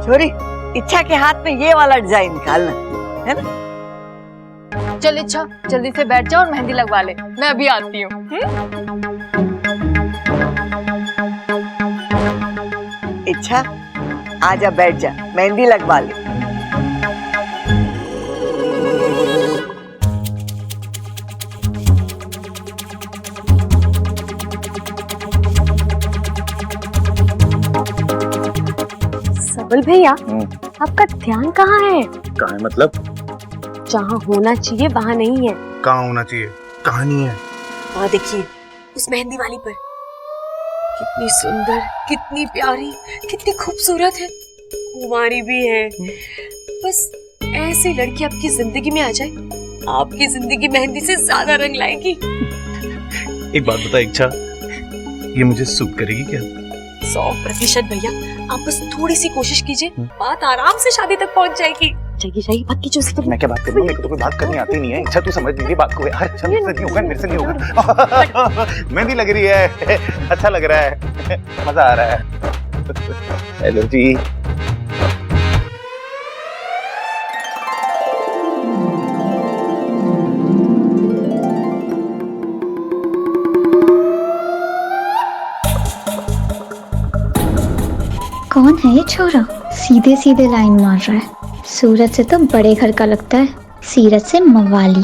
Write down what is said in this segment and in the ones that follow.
छोरी, इच्छा के हाथ में ये वाला डिजाइन निकालना है ना। चल इच्छा, जल्दी से बैठ जा और मेहंदी लगवा ले, मैं अभी आती हूँ। इच्छा, आजा बैठ जा, मेहंदी लगवा ले। सबल भैया, आपका ध्यान कहाँ है? कहाँ है मतलब? जहाँ होना चाहिए वहाँ नहीं है। कहाँ होना चाहिए? कहाँ नहीं है? वहाँ देखिए, उस मेहंदी वाली पर। कितनी सुंदर, कितनी प्यारी, कितनी खूबसूरत है, कुंवारी भी है। बस ऐसी लड़की आपकी जिंदगी में आ जाए, आपकी जिंदगी मेहंदी से ज्यादा रंग लाएगी। एक बात बता इच्छा, ये मुझे सूट करेगी क्या? 100% भैया, आप बस थोड़ी सी कोशिश कीजिए, बात आराम से शादी तक पहुंच जाएगी। जाइए बात कीजिए उससे। मैं क्या बात करूँ? मेरे को तो कोई बात करनी आती नहीं है। इच्छा तू समझ लीजिए बात को यार। अच्छा, मेरे से नहीं होगा। मेहंदी लग रही है, अच्छा लग रहा है, मजा आ रहा है। हेलो जी। कौन है ये छोरा? सीधे सीधे लाइन मार रहा है। सूरत से तो बड़े घर का लगता है, सीरत से मवाली।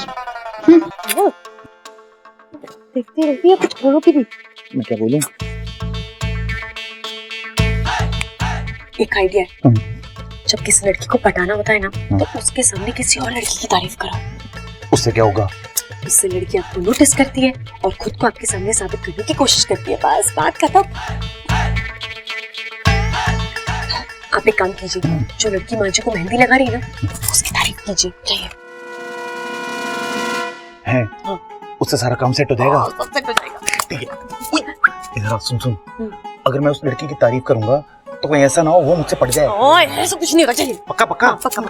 देखते रहिए, कुछ बोलो भी नहीं। मैं क्या बोलूं? एक आइडिया है, जब किसी लड़की को पटाना होता है ना, तो उसके सामने किसी और लड़की की तारीफ करो। उससे क्या होगा? उससे लड़की आपको नोटिस करती है और खुद को आपके सामने साबित करने की कोशिश करती है। बस बात खत्म। आप एक काम कीजिए, जो लड़की मांझी को मेहंदी लगा रही है ना, उसकी तारीफ कीजिए। चाहिए है? हाँ। उससे सारा काम सेट हो जाएगा। सब सेट हो जाएगा। ठीक है। इधर सुन, अगर मैं उस लड़की की तारीफ करूंगा तो कोई ऐसा ना हो वो मुझसे पट जाए। ओए, ऐसा कुछ नहीं होगा। चाहिए पक्का पक्का? हाँ, पक्का।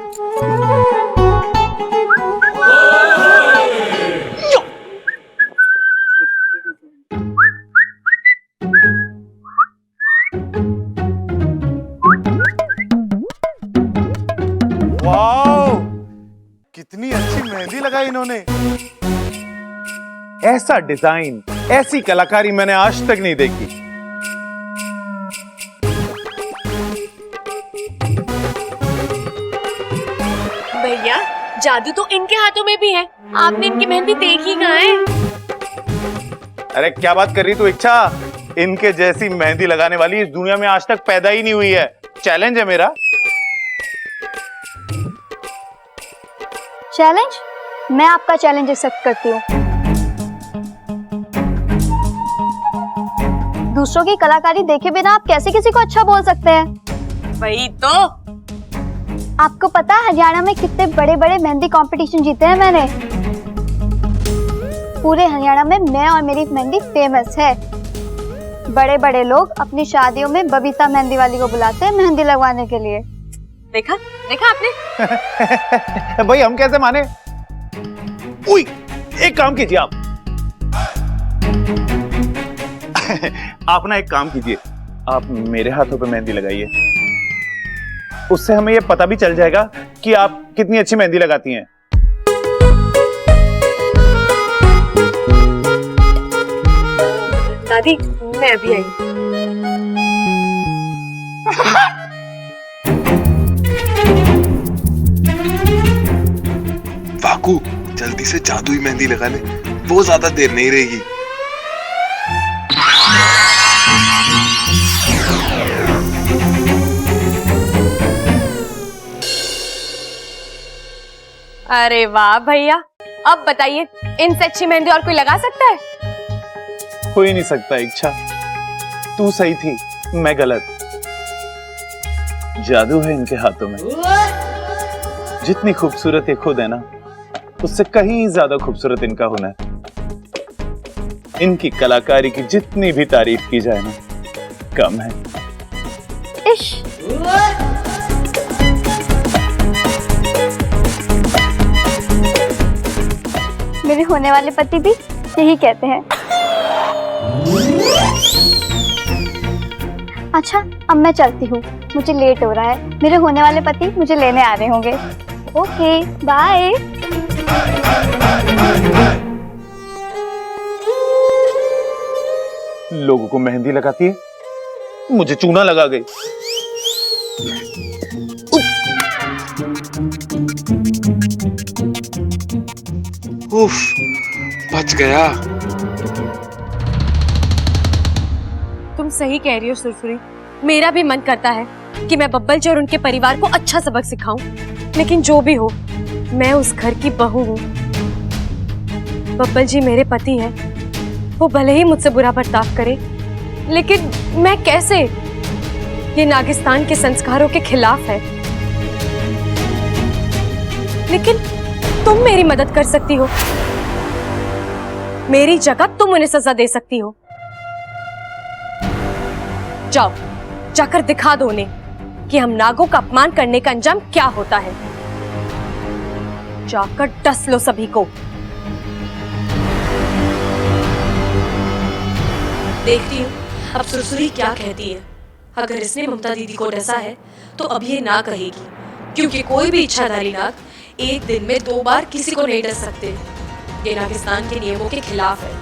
कितनी अच्छी मेहंदी लगाई इन्होंने। ऐसा डिजाइन, ऐसी कलाकारी मैंने आज तक नहीं देखी। भैया, जादू तो इनके हाथों में भी है। आपने इनकी मेहंदी देखी कहाँ है? अरे क्या बात कर रही तू इच्छा? इनके जैसी मेहंदी लगाने वाली इस दुनिया में आज तक पैदा ही नहीं हुई है। चैलेंज है मेरा। चैलेंज? मैं आपका चैलेंज एक्सेप्ट करती हूँ। दूसरों की कलाकारी देखे बिना आप कैसे किसी को अच्छा बोल सकते हैं? वही तो। आपको पता है हरियाणा में कितने बड़े बड़े मेहंदी कंपटीशन जीते हैं मैंने। पूरे हरियाणा में मैं और मेरी मेहंदी फेमस है। बड़े बड़े लोग अपनी शादियों में बबीता मेहंदी वाली को बुलाते हैं मेहंदी लगवाने के लिए। देखा आपने? भाई हम कैसे माने? उई, एक काम कीजिए आप। आप ना एक काम कीजिए, आप मेरे हाथों पे मेहंदी लगाइए। उससे हमें ये पता भी चल जाएगा कि आप कितनी अच्छी मेहंदी लगाती हैं। दादी, मैं अभी आई। वाकू, जल्दी से जादुई मेहंदी लगा ले, वो ज्यादा देर नहीं रहेगी। अरे वाह भैया, अब बताइए, इनसे अच्छी मेहंदी और कोई लगा सकता है? हो ही नहीं सकता इच्छा। तू सही थी, मैं गलत। जादू है इनके हाथों में। जितनी खूबसूरत ये खुद है ना, उससे कहीं ज्यादा खूबसूरत इनका हुनर। इनकी कलाकारी की जितनी भी तारीफ की जाए ना, कम है। इश। मेरे होने वाले पति भी यही कहते हैं। अच्छा, अब मैं चलती हूँ, मुझे लेट हो रहा है, मेरे होने वाले पति मुझे लेने आ रहे होंगे। Okay bye. लोगों को मेहंदी लगाती है, मुझे चूना लगा गई। उफ, बच गया। तुम सही कह रही हो सुरसुरी, मेरा भी मन करता है कि मैं बब्बल जी और उनके परिवार को अच्छा सबक सिखाऊं, लेकिन जो भी हो, मैं उस घर की बहू हूँ। बब्बल जी मेरे पति हैं, वो भले ही मुझसे बुरा बर्ताव करे, लेकिन मैं कैसे? ये नागिस्तान के संस्कारों के खिलाफ है। लेकिन तुम मेरी मदद कर सकती हो, मेरी जगह तुम उन्हें सजा दे सकती हो। जाओ, जाकर दिखा दो उन्हें कि हम नागों का अपमान करने का अंजाम क्या होता है। जाकर डस लो सभी को। देखती हूँ अब सुरसुरी क्या कहती है। अगर इसने ममता दीदी को डसा है तो अब ये ना कहेगी, क्योंकि कोई भी इच्छाधारी नाग एक दिन में 2 बार किसी को नहीं डस सकते। ये नागिस्तान के नियमों के खिलाफ है।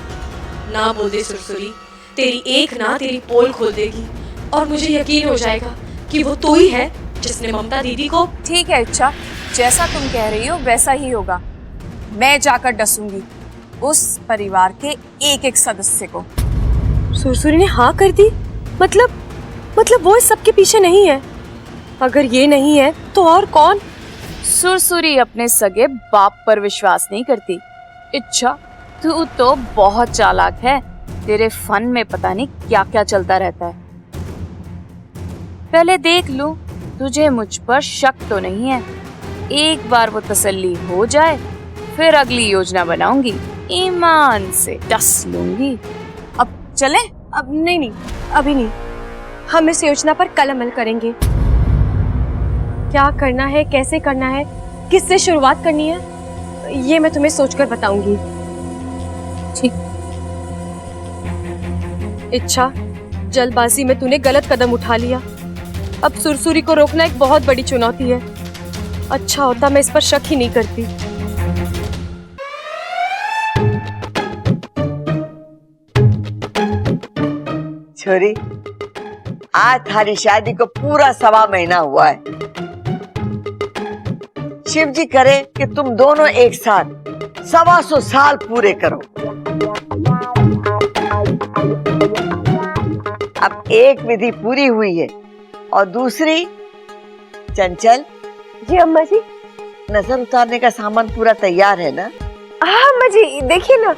ना बोल दे सुरसुरी, तेरी एक ना तेरी पोल खोल देगी और मुझे यकीन हो जाएगा कि वो तू ही है जिसने ममता दीदी को। ठीक है इच्छा, जैसा तुम कह रही हो वैसा ही होगा। मैं जाकर डसूंगी उस परिवार के एक एक सदस्य को। सुरसुरी ने हाँ कर दी? मतलब वो इस सब के पीछे नहीं है? अगर ये नहीं है तो और कौन? सुरसुरी अपने सगे बाप पर विश्वास नहीं करती। इच्छा, तू तो बहुत चालाक है, तेरे फन में पता नहीं क्या क्या चलता रहता है। पहले देख लूं तुझे मुझ पर शक तो नहीं है। एक बार वो तसल्ली हो जाए फिर अगली योजना बनाऊंगी, ईमान से डस लूंगी। अब चले? अब नहीं, अभी नहीं। हम इस योजना पर कल अमल करेंगे। क्या करना है, कैसे करना है, किससे शुरुआत करनी है, ये मैं तुम्हें सोचकर बताऊंगी। ठीक। इच्छा, जल्दबाजी में तूने गलत कदम उठा लिया। अब सुरसुरी को रोकना एक बहुत बड़ी चुनौती है। अच्छा होता मैं इस पर शक ही नहीं करती। छोरी, आज थारी शादी को पूरा 1.25 महीना हुआ है। शिव जी करे कि तुम दोनों एक साथ 125 साल पूरे करो। अब एक विधि पूरी हुई है और दूसरी। चंचल जी अम्मा जी। नजर उतारने का सामान पूरा तैयार है ना? हाँ अम्मा जी, देखिए ना।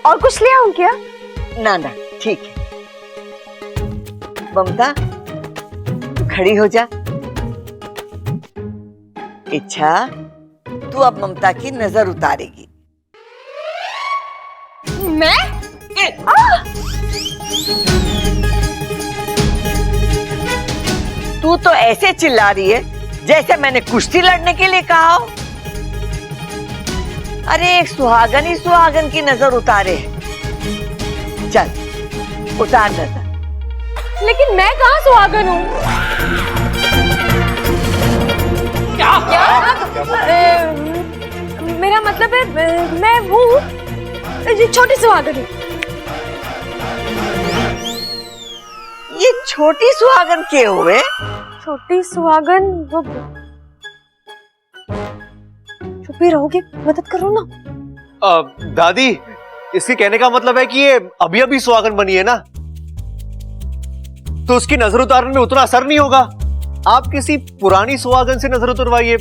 और कुछ ले आऊं क्या? ना, ठीक है। ममता, तू खड़ी हो जा। इच्छा, तू अब ममता की नजर उतारेगी। मैं? तू तो ऐसे चिल्ला रही है जैसे मैंने कुश्ती लड़ने के लिए कहा हो। अरे एक सुहागन ही सुहागन की नजर उतारे। चल उतार नजर। लेकिन मैं कहाँ सुहागन हूँ? क्या? मेरा मतलब है मैं हूँ छोटी सुहागन हूँ। ये छोटी सुहागन के हुए? छोटी सुहागन वो। चुप ही रहोगे? मदद करो ना। दादी, इसके कहने का मतलब है कि ये अभी अभी सुहागन बनी है ना, तो उसकी नजर उतारने में उतना असर नहीं होगा। आप किसी पुरानी सुहागन से नजर उतरवाइए,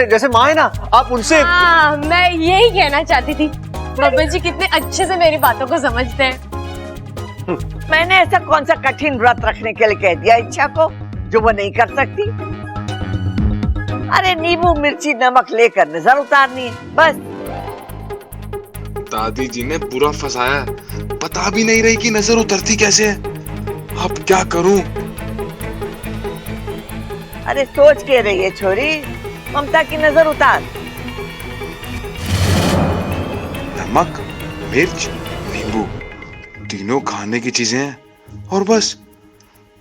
जैसे माँ है ना, आप उनसे। हाँ, मैं यही कहना चाहती थी। बब्बल जी कितने अच्छे से मेरी बातों को समझते हैं। मैंने ऐसा कौन सा कठिन व्रत रखने के लिए कह दिया इच्छा को जो वो नहीं कर सकती? अरे नींबू मिर्ची नमक लेकर नजर उतारनी है बस। दादी जी ने बुरा फंसाया, पता भी नहीं रही कि नजर उतरती कैसे है। अब क्या करूं? अरे सोच के रही है छोरी, ममता की नजर उतार। नमक, मिर्च, नींबू, तीनों खाने की चीजें हैं और बस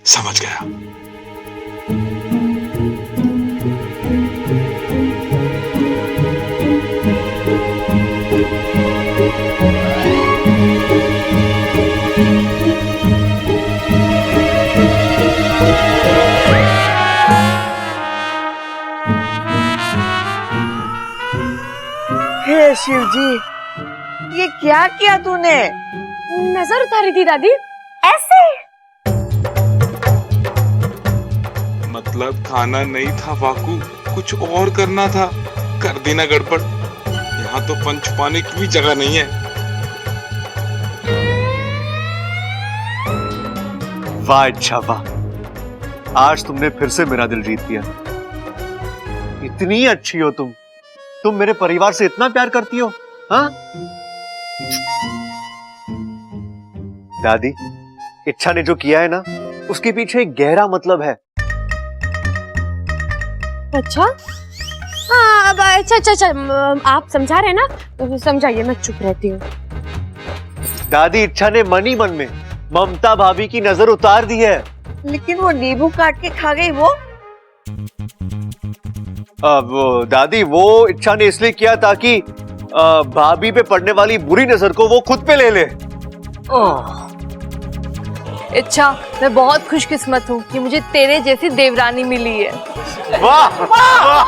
समझ गया। हे शिव जी, ये क्या किया तूने? नजर उतारी थी दादी। ऐसे? मतलब खाना नहीं था वाकू, कुछ और करना था। कर दी ना गड़बड़। यहाँ तो फन छुपाने की भी जगह नहीं है। वाह अच्छा वाह, आज तुमने फिर से मेरा दिल जीत लिया। इतनी अच्छी हो तुम मेरे परिवार से इतना प्यार करती हो। हाँ दादी, इच्छा ने जो किया है ना, उसके पीछे एक गहरा मतलब है। अच्छा हाँ, अब अच्छा, आप समझा रहे हैं ना, तो समझाइए, मैं चुप रहती हूँ। दादी, इच्छा ने मन ही मन में ममता भाभी की नजर उतार दी है। लेकिन वो नींबू काट के खा गई वो। अब दादी, वो इच्छा ने इसलिए किया ताकि भाभी पे पड़ने वाली बुरी नजर को वो खुद पे ले ले। इच्छा, मैं बहुत खुशकिस्मत हूँ कि मुझे तेरे जैसी देवरानी मिली है। वाह वाह वाह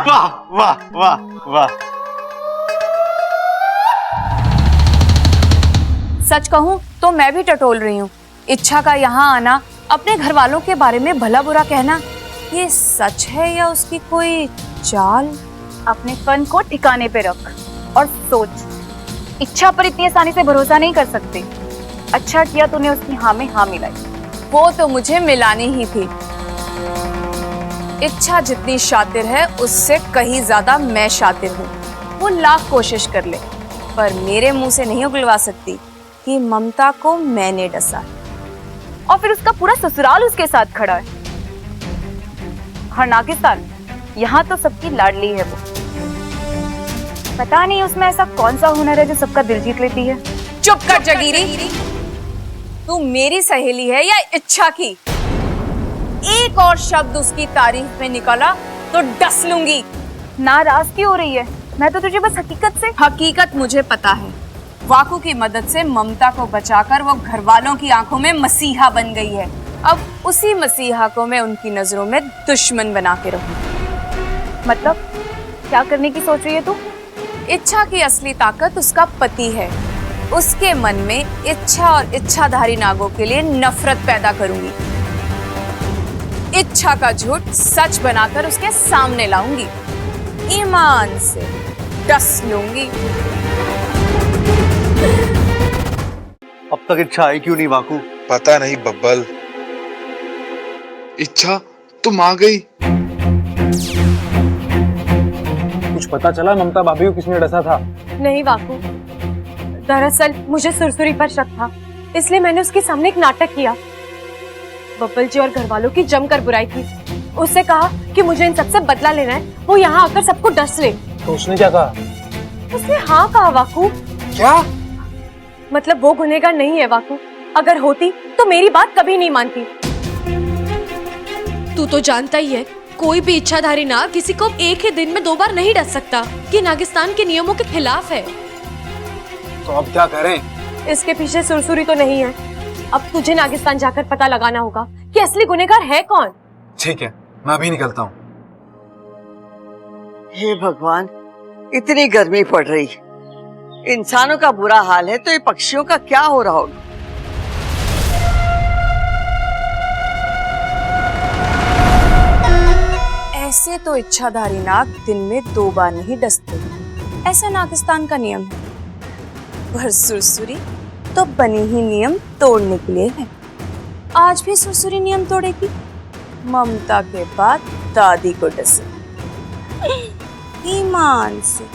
वाह वाह वाह वाह। सच कहूँ तो मैं भी टटोल रही हूँ। इच्छा का यहाँ आना, अपने घर वालों के बारे में भला बुरा कहना, ये सच है या उसकी कोई चाल? अपने फन को ठिकाने पे रख और सोच। इच्छा पर इतनी आसानी से भरोसा नहीं कर सकते। अच्छा किया तूने उसकी हाँ में हाँ मिलाई। वो तो मुझे मिलानी ही थी। इच्छा जितनी शातिर है, उससे कहीं ज्यादा मैं शातिर हूँ। वो लाख कोशिश कर ले, पर मेरे मुंह से नहीं उगलवा सकती कि ममता को मैंने डसा है। और फिर उसका पूरा ससुराल उसके साथ खड़ा है। हरनाकिस्तान, यहाँ तो सबकी लाडली है वो। पता नहीं उसमें ऐसा कौन सा हुनर है जो सबका दिल जीत लेती है। चुप कर जगीरी। तू मेरी सहेली है या इच्छा की? एक और शब्द उसकी तारीफ में निकला तो डस लूंगी। नाराज क्यों हो रही है? मैं तो तुझे बस हकीकत मुझे पता है। वाकू की मदद से ममता को बचाकर वो घर वालों की आंखों में मसीहा बन गई है। अब उसी मसीहा को मैं उनकी नजरों में दुश्मन बना के रहूं। मतलब क्या करने की सोच रही है तू? इच्छा की असली ताकत उसका पति है। उसके मन में इच्छा और इच्छाधारी नागों के लिए नफरत पैदा करूंगी। इच्छा का झूठ सच बनाकर उसके सामने लाऊंगी। ईमान से डस लूंगी। अब तक इच्छा आई क्यों नहीं वाकू? पता नहीं बब्बल। इच्छा तुम आ गई। कुछ पता चला ममता भाभी को किसने डसा था? नहीं वाकू, दरअसल मुझे सुरसुरी पर शक था, इसलिए मैंने उसके सामने एक नाटक किया। बब्बल जी और घर वालों की जमकर बुराई की। उससे कहा कि मुझे इन सबसे बदला लेना है, वो यहाँ आकर सबको डस ले। तो उसने क्या कहा? उसने हाँ कहा वाकू। क्या? मतलब वो गुनहगार नहीं है वाकू। अगर होती तो मेरी बात कभी नहीं मानती। तू तो जानता ही है, कोई भी इच्छाधारी नाग किसी को एक ही दिन में 2 बार नहीं डस सकता। ये नागिस्तान के नियमों के खिलाफ है। तो अब क्या करें? इसके पीछे सुरसुरी तो नहीं है। अब तुझे नागिस्तान जाकर पता लगाना होगा कि असली गुनहगार है कौन। ठीक है, मैं अभी निकलता हूँ। हे भगवान, इतनी गर्मी पड़ रही, इंसानों का बुरा हाल है तो ये पक्षियों का क्या हो रहा होगा? ऐसे तो इच्छाधारी नाग दिन में 2 बार नहीं डसते, ऐसा नागिस्तान का नियम है। पर सुरसुरी तो बनी ही नियम तोड़ने के लिए है। आज भी सुरसुरी नियम तोड़ेगी। ममता के बाद दादी को डसे, ईमान से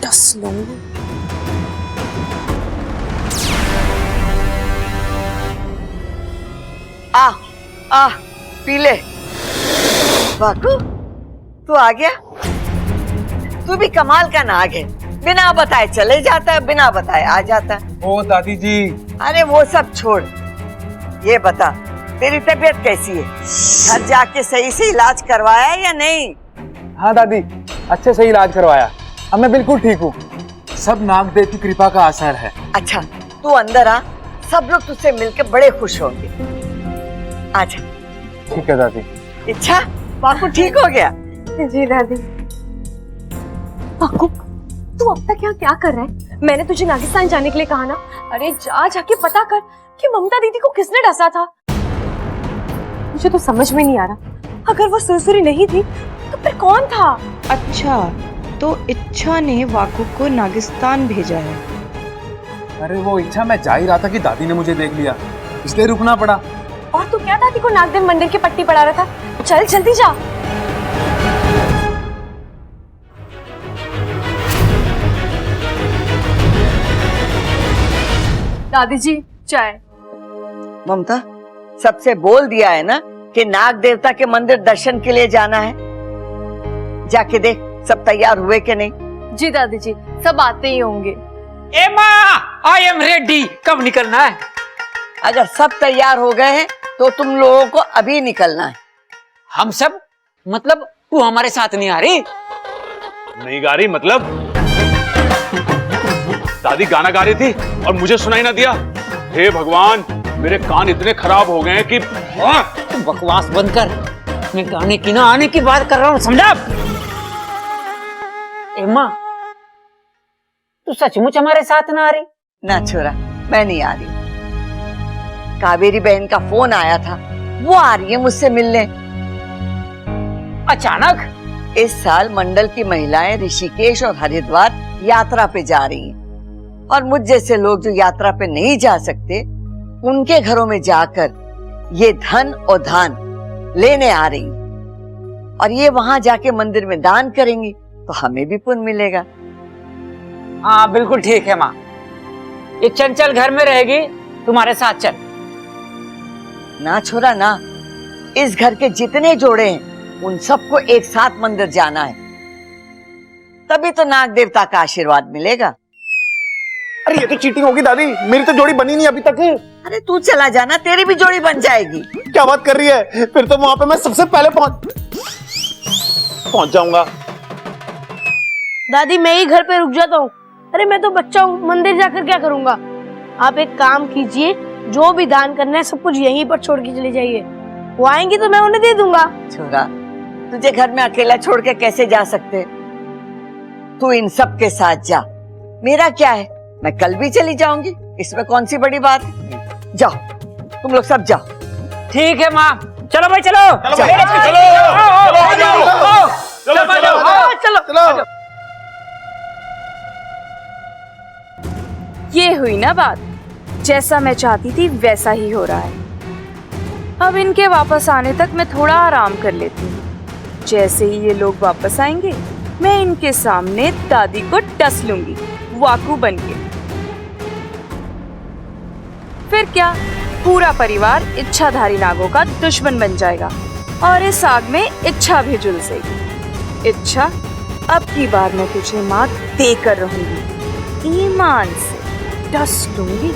डस लूंगी। आ पी ले। वाकू, तू आ गया? तू भी कमाल का नाग है, बिना बताए चले जाता है, बिना बताए आ जाता है। ओ दादी जी। अरे वो सब छोड़, ये बता तेरी तबीयत कैसी है? घर जाके सही से इलाज करवाया या नहीं? हाँ दादी, अच्छे से इलाज करवाया। अब मैं बिल्कुल ठीक हूँ। सब नागदेव की कृपा का असर है। अच्छा, तू अंदर आ, सब लोग तुझसे मिलकर बड़े खुश होंगे। आजा। ठीक है दादी। इच्छा, बापू ठीक हो गया? जी दादी। पाकू, तू अब तक यहाँ क्या कर रहा है? मैंने तुझे नागिस्तान जाने के लिए कहा ना। अरे जा जाके पता कर कि ममता दीदी को किसने डसा था। मुझे तो समझ में नहीं आ रहा, अगर वो सुरसुरी नहीं थी तो फिर कौन था? अच्छा, तो इच्छा ने वाकू को नागिस्तान भेजा है। अरे वो इच्छा, मैं जा ही रहा था कि दादी ने मुझे देख लिया, इसलिए रुकना पड़ा। और तू क्या दादी को नागदेव मंदिर की पट्टी पढ़ा रहा था? चल जल्दी जा। दादी जी, चाय। ममता, सबसे बोल दिया है ना कि नाग देवता के मंदिर दर्शन के लिए जाना है। जाके देख सब तैयार हुए कि नहीं। जी दादी जी, सब आते ही होंगे। एमा, आई एम रेडी। कब निकलना है? अगर सब तैयार हो गए हैं तो तुम लोगों को अभी निकलना है। हम सब? मतलब तू हमारे साथ नहीं आ रही? नहीं गा रही मतलब? दादी गाना गा रही थी और मुझे सुनाई ना दिया। हे भगवान, मेरे कान इतने खराब हो गए हैं कि तू बकवास बंद कर। मैं गाने की ना आने की बात कर रहा हूँ, समझा? एमा, तू सचमुच हमारे साथ ना आ रही? ना छोरा, मैं नहीं आ रही। कावेरी बहन का फोन आया था, वो आ रही है मुझसे मिलने। अचानक? इस साल मंडल की महिलाएं ऋषिकेश और हरिद्वार यात्रा पे जा रही हैं और मुझ जैसे लोग जो यात्रा पे नहीं जा सकते, उनके घरों में जाकर ये धन और दान लेने आ रही हैं। और ये वहां जाके मंदिर में दान करेंगी तो हमें भी पुण्य मिलेगा। हाँ बिल्कुल ठीक है माँ। ये चंचल घर में रहेगी, तुम्हारे साथ चल। ना छोरा ना, इस घर के जितने जोड़े हैं उन सबको एक साथ मंदिर जाना है, तभी तो नाग देवता का आशीर्वाद मिलेगा। अरे ये तो चीटिंग होगी दादी, मेरी तो जोड़ी बनी नहीं अभी तक। अरे तू चला जाना, तेरी भी जोड़ी बन जाएगी। क्या बात कर रही है? फिर तो वहां पे मैं सबसे पहले पहुंच जाऊंगा। दादी, मैं ही घर पे रुक जाता हूँ। अरे मैं तो बच्चा हूँ, मंदिर जाकर क्या करूँगा? आप एक काम कीजिए, जो भी दान करना है सब कुछ यहीं पर छोड़ के चले जाइए। वो आएंगी तो मैं उन्हें दे दूंगा। छोरा, तुझे घर में अकेला छोड़ के कैसे जा सकते? तू इन सब के साथ जा। मेरा क्या है, मैं कल भी चली जाऊंगी, इसमें कौन सी बड़ी बात है। जाओ, तुम लोग सब जाओ। ठीक है माँ, चलो भाई चलो। चलो। ये हुई ना बात, जैसा मैं चाहती थी वैसा ही हो रहा है। अब इनके वापस आने तक मैं थोड़ा आराम कर लेती हूँ। जैसे ही ये लोग वापस आएंगे, मैं इनके सामने दादी को डस लूंगी, वाकू बनके। फिर क्या, पूरा परिवार इच्छाधारी नागों का दुश्मन बन जाएगा और इस आग में इच्छा भी झुलसेगी। इच्छा, अब की बार मैं तुझे मात देकर रहूंगी, ईमान से डस लूंगी।